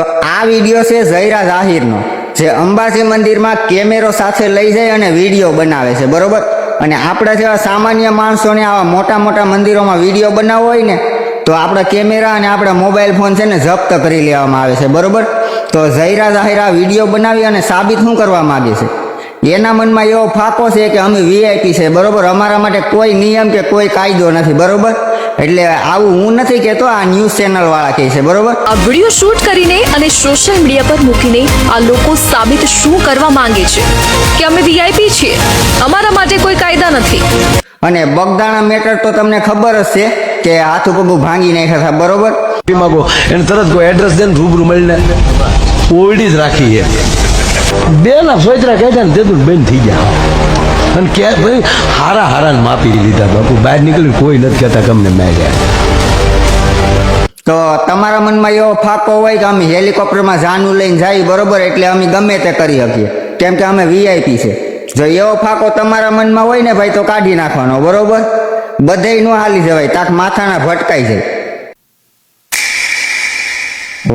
તો આ વિડીયો છે ઝૈરા જાહિરનો, જે અંબાજી મંદિરમાં કેમેરો સાથે લઈ જાય અને વિડીયો બનાવે છે, બરોબર. અને આપણા જેવા સામાન્ય માણસોને આવા મોટા મોટા મંદિરોમાં વિડીયો બનાવવો હોય ને તો આપણા કેમેરા અને આપણા મોબાઈલ ફોન છે ને જપ્ત કરી લેવામાં આવે છે, બરોબર. તો ઝૈરા જાહિર આ વિડીયો બનાવી અને સાબિત શું કરવા માંગે છે, એના મનમાં એવો ફાંકો છે કે અમે વીઆઈપી છે, બરોબર, અમારા માટે કોઈ નિયમ કે કોઈ કાયદો નથી, બરોબર. એટલે આવું હું નથી કહેતો, આ ન્યૂઝ ચેનલ વાળા કહે છે, બરોબર. આ વિડીયો શૂટ કરીને અને સોશિયલ મીડિયા પર મૂકીને આ લોકો સાબિત શું કરવા માંગે છે કે અમે વીઆઈપી છીએ, અમારા માટે કોઈ કાયદા નથી. અને બગદાણા મેટર તો તમને ખબર જ છે કે હાથું પગું ભાંગી નાખ્યા હતા, બરોબર. માગો એને તરત કોઈ એડ્રેસ દે ને રૂબરૂ મળીને ઓરડી જ રાખી છે. બે ના સોચરા કહેતા ને તેતું બેન થઈ ગયા. અને કે ભાઈ હારા ને માપી લીધા બાપુ, બહાર નીકળી કોઈ નથી કહેતા કે અમને માર્યા. તો તમારા મનમાં એવો ફાકો હોય કે અમે હેલિકોપ્ટરમાં જાનું લઈને જાય, બરોબર, એટલે અમે ગમે તે કરી શકીએ કેમ કે અમે વીઆઈપી છે. જો એવો ફાકો તમારા મનમાં હોય ને ભાઈ તો કાઢી નાખવાનો, બરોબર. બધે નો હાલી જવાય, તાક માથાના ભટકાઈ જાય.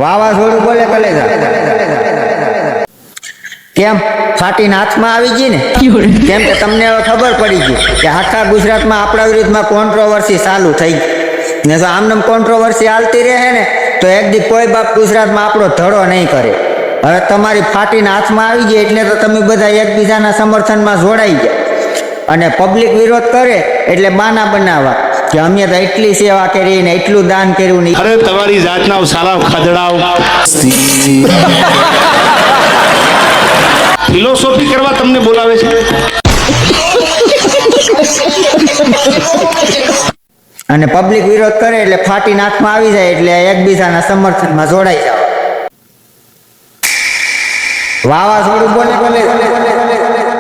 વાવાઝોડું બોલે કલેજા કેમ ફાટીને હાથમાં આવી ગઈ ને, કેમ કે તમને હવે ખબર પડી ગઈ કે આખા ગુજરાતમાં આપણા વિરુદ્ધમાં કોન્ટ્રોવર્સી ચાલુ થઈ ગઈ ને. જો આમને કોન્ટ્રોવર્સી હાલતી રહે ને તો એક દી કોઈ બાપ ગુજરાતમાં આપણો ધડો નહીં કરે. હવે તમારી ફાટીને હાથમાં આવી ગઈ એટલે તો તમે બધા એકબીજાના સમર્થનમાં જોડાઈ ગયા અને પબ્લિક વિરોધ કરે એટલે બાના બનાવવા કે અમે તો એટલી સેવા કરી ને એટલું દાન કર્યું નહીં. અરે તમારી જાતના સાલા ખાધડાઓ ફિલોસોફી કરવા તમને બોલાવે છે. અને પબ્લિક વિરોધ કરે એટલે ફાટી નાકમાં આવી જાય એટલે એકબીજાના સમર્થનમાં જોડાઈ જાવ. વાવાઝોડું બોલે